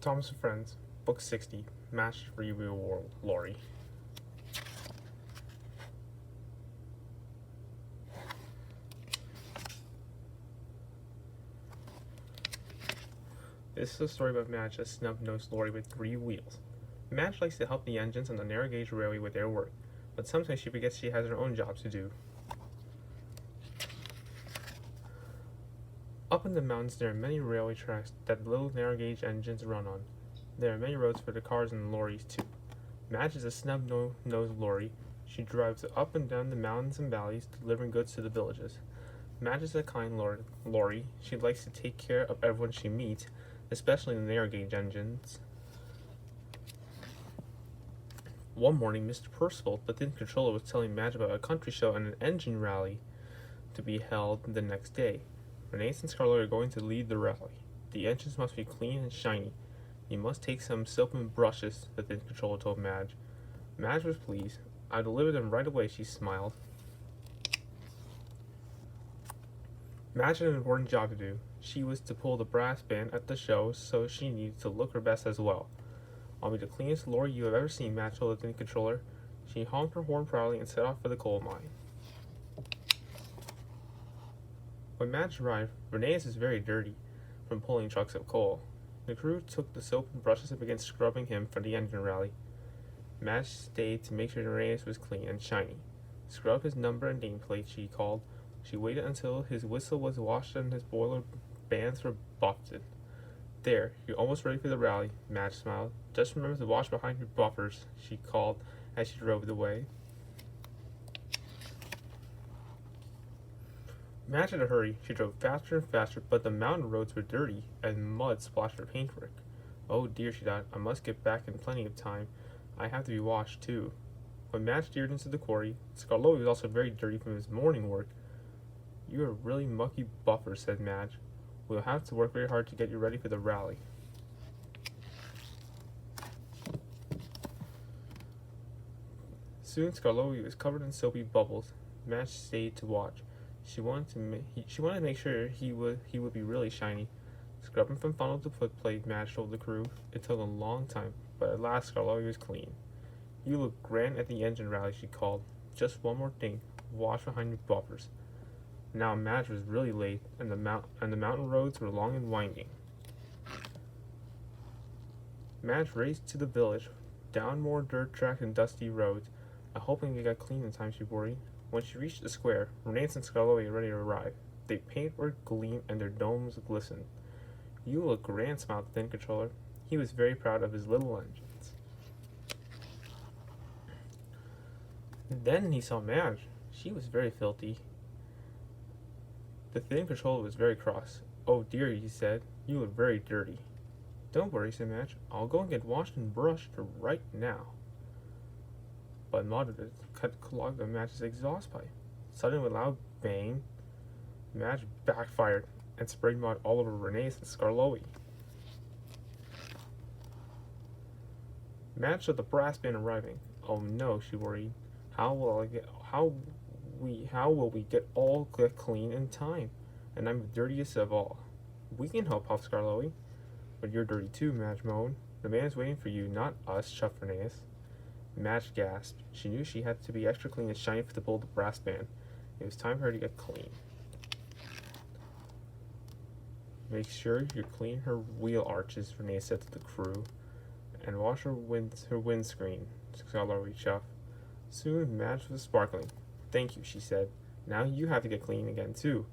Thomas and Friends, Book 60, Match Review World, Lorry. This is a story about Madge, a snub-nosed lorry with 3 wheels. Madge likes to help the engines on the narrow-gauge railway with their work, but sometimes she forgets she has her own job to do. Up in the mountains there are many railway tracks that little narrow-gauge engines run on. There are many roads for the cars and lorries too. Madge is a snub-nosed lorry. She drives up and down the mountains and valleys, delivering goods to the villages. Madge is a kind lorry. She likes to take care of everyone she meets, especially the narrow-gauge engines. One morning, Mr. Percival, the thin controller, was telling Madge about a country show and an engine rally to be held the next day. Renee and Scarlet are going to lead the rally. The engines must be clean and shiny. You must take some soap and brushes, the thin controller told Madge. Madge was pleased. I'll deliver them right away, she smiled. Madge had an important job to do. She was to pull the brass band at the show, so she needed to look her best as well. I'll be the cleanest lorry you have ever seen, Madge told the thin controller. She honked her horn proudly and set off for the coal mine. When Madge arrived, Renee's was very dirty from pulling trucks of coal. The crew took the soap and brushes and began scrubbing him for the engine rally. Madge stayed to make sure Renee's was clean and shiny. Scrub his number and nameplate, she called. She waited until his whistle was washed and his boiler bands were buffeted. There, you're almost ready for the rally, Madge smiled. Just remember to wash behind your buffers, she called as she drove away. Madge had a hurry. She drove faster and faster, but the mountain roads were dirty, and mud splashed her paintwork. Oh dear, she thought, I must get back in plenty of time. I have to be washed, too. When Madge steered into the quarry, Scarlet was also very dirty from his morning work. You are really mucky buffers, said Madge. We'll have to work very hard to get you ready for the rally. Soon Scarlet was covered in soapy bubbles. Madge stayed to watch. She wanted to make sure he would be really shiny. Scrubbing from funnel to footplate, Madge told the crew. It took a long time, but at last Scarlet was clean. You look grand at the engine rally, she called. Just one more thing. Wash behind your buffers. Now Madge was really late, and the mountain roads were long and winding. Madge raced to the village, down more dirt tracks and dusty roads. I hope I can get clean in time, she worried. When she reached the square, Renee and Scarlet were ready to arrive. Their paintwork gleamed and their domes glistened. You look grand, smiled the thin controller. He was very proud of his little engines. Then he saw Madge. She was very filthy. The thin controller was very cross. Oh dear, he said. You look very dirty. Don't worry, said Madge. I'll go and get washed and brushed right now. But mud had clogged the Madge's exhaust pipe. Suddenly, with a loud bang, Madge backfired and sprayed mud all over Renee's and Scarlet. Madge saw the brass band arriving. Oh no, she worried. How will we get all clean in time? And I'm the dirtiest of all. We can help, puffed Scarlet. But you're dirty too, Madge moaned. The man is waiting for you, not us, chuffed Renee's. Madge gasped. She knew she had to be extra clean and shiny to pull the brass band. It was time for her to get clean. Make sure you clean her wheel arches, Renee said to the crew, and wash her windscreen, Scarlet chuffed. Soon Madge was sparkling. Thank you, she said. Now you have to get clean again, too.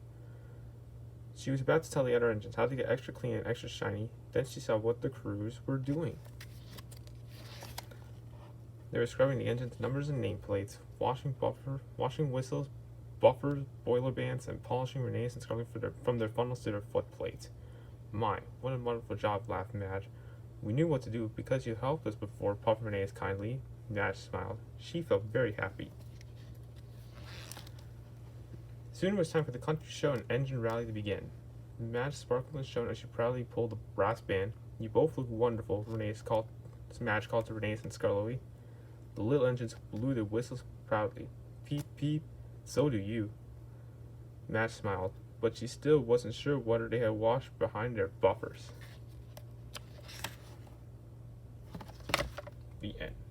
She was about to tell the other engines how to get extra clean and extra shiny. Then she saw what the crews were doing. They were scrubbing the engine's numbers and nameplates, washing whistles, buffers, boiler bands, and polishing Renee's and Scarlet from their funnels to their foot plates. My, what a wonderful job, laughed Madge. We knew what to do because you helped us before, puffed Renee's kindly. Madge smiled. She felt very happy. Soon it was time for the country show and engine rally to begin. Madge sparkled and shone as she proudly pulled the brass band. You both look wonderful, Madge called to Renee's and Scarlet. The little engines blew their whistles proudly. Peep, peep, so do you. Madge smiled, but she still wasn't sure whether they had washed behind their buffers. The end.